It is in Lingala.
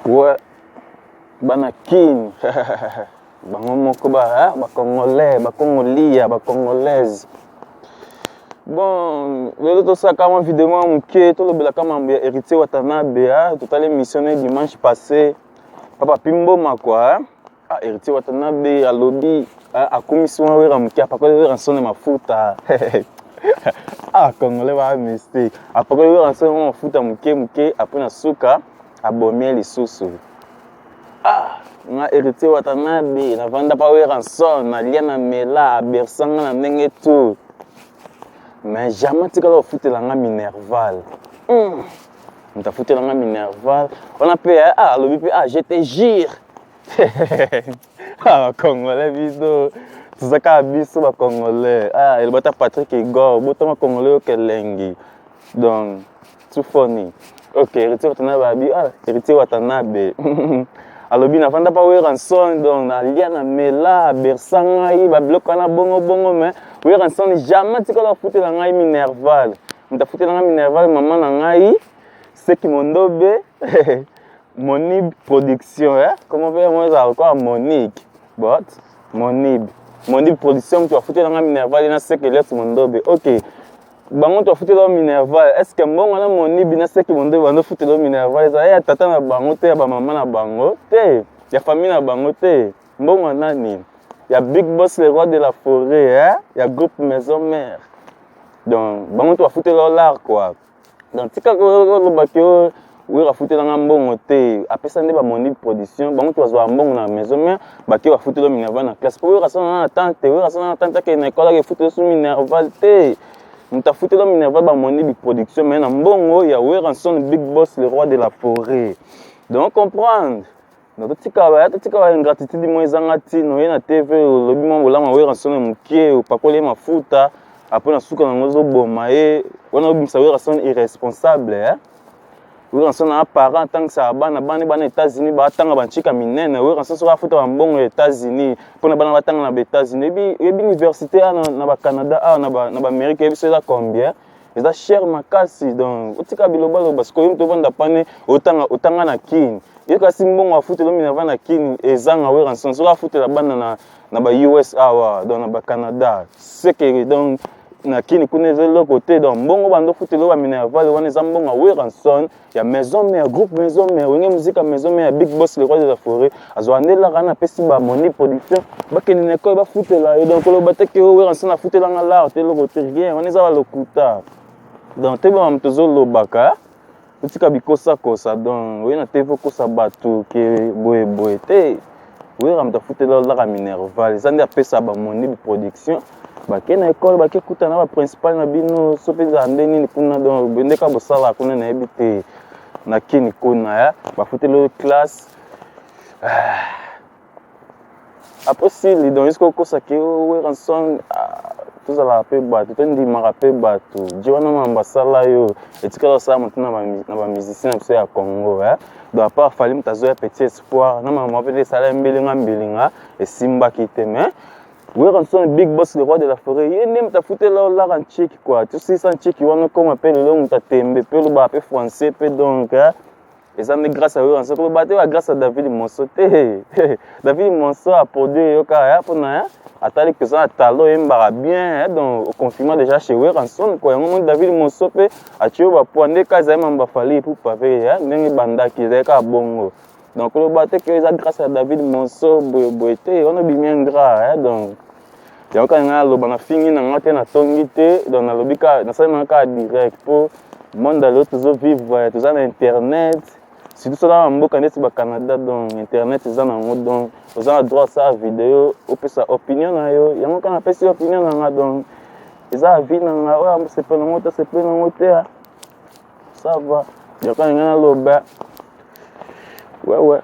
Ouais, Banakin, Bangomoko ba Congolais, Congolia, Congolaise. Bon, le tout ça comme vidéo muké, tout le bela comme héritier Watanabe, tout à l'émission dimanche passé. Papa Pimbo quoi. Ah, héritier Watanabe à lobby, à commission wera muké, après que wera sonne mafuta. Ah, Congolais va mistake. Après que wera sonne mafuta muké, après na suka, abomé les sous. Ah, na héritier Watanabe, na vanda pa wera sonne, na liana mela, bersanga na ndenge tout. Mais jamais tu vas foutre la Minerval. On t'a foutu la Minerval. On a payé, je te jure. Ah, Congolais, vidéo. Tout ça, c'est Congolais. Ah, il va Patrick Igor. Boutama Congolais, Kelengi. Donc, tout funny. Ok, héritier Watanabe. Héritier Watanabe. Alors, bien, avant d'avoir eu un son, donc, Aliana Mela, Bersanga, Bablokana, Bongo, mais, oui, un son, jamais tu vas foutre la Minerval. On t'a foutu la Minerval, maman, Nangaï, c'est qui m'ont dobé, Monib Production, hein? Comment faire, moi, ça encore Monique, but, Monib Production, tu vas foutre la Minerval, il y a ce que l'autre m'ont dobé, ok. Bango to foutu lo Minerval, est-ce que mbongo na moni bina se ki bondo bando foutu lo Minerval, ça ya tata na bango te, ya ba maman na bango te, ya famille na bango te. Mbongo nani? Ya Big Boss le roi de la forêt, hein? Ya groupe Maison Mère. Donc bango to foutu lo l'art quoi. Donc tika ko lo bakio oui ra foutu la mbongo te, apesa nde ba moni production, bango to zo mbongo na Maison Mère, bakio foutu lo Minerval na classe. Pour raison na tante, oui raison na tante ke na école ke foutu so Minerval te. On t'a foutu l'homme Minerval par mon production, mais dans bon, il y a Weranson, Big Boss, le roi de la forêt. Donc, comprendre. Donc, tu as une gratitude de moi, Zangati, nous na TV, le bimon, là, Weranson, mon pied, ou pas coller ma fouta, après, on a souka dans nos bomaye, on a oublié ça, Weranson irresponsable, hein. Weranson a un parent, tant que ça a ban aux États-Unis, tant que banchika minene, Weranson sera foutu en bon aux États-Unis, pour ne pas attendre aux États-Unis, et puis l'université au Canada, en Amérique, et puis c'est là combien? C'est là cher ma casse, donc, au tika bilobalo, parce que nous devons d'apprendre autant na kin. Et quand si bon à foutu l'homme avant na kin, et zang à Weranson sera foutu la bande na US, dans le Canada. C'est que donc, na kini kuna zelo côté donc bongo bando futelo ba Minerval wana zambongo Weranson ya Maison Mère groupe Maison Mère wenge musique Maison Mère Big Boss le roi de la forêt azwandela kana pesi ba moni production bakeni ne ko ba futela et donc lo bateke Weranson na futela nga la te lo côté rien wana za ba lokuta donc te ba mtozo lo baka utika bikosa kosa donc we na TV kosa batu ke boye te Weranson ta futela la Minerval zande apesa ba moni production bake na école bake kuta na ba principal na bino sopeza ndeni kuna donc bendeka bosala kuna na ebite na kini kuna ya ba futelo classe après si les donc jusqu'au kosa ke Weranson tout ça la pe batu tendi marape batu jiwana mamba sala yo etikala sa mutuna na ba musicien na ya Congo hein donc à part fali mutazo ya petit espoir na mama vele sala mbilinga et simba kiteme Weranson Big Boss le roi de la forêt il n'aime ta foutre là en tchèque quoi tu sais ça tchèque on comme appelle le long ta tembe pe le ba pe français pe donc et ça grâce à Weranson ko ba te grâce à David Monso te David Monso a produit yo ka ya pona atali que ça talent embara bien donc au confinement déjà chez Weranson quoi on David Monso pe a tio ba poinde ka za mamba fali pour pavé ndenge banda ki za ka bongo donc le bateau que ça grâce à David Monso boité on a bien gras donc il y a quand on a fini na ngate na tongité donc na lobika na ça manka direct pour monde l'autre zo vivre tout ça na internet surtout ça en mboka ndeti ba Canada donc internet ça na ngo donc vous avez droit ça vidéo ou peut sa opinion na yo yango kana pesi opinion na nga donc ça vie na nga ouais c'est pas na ngote ça va il y a quand on a loba ouais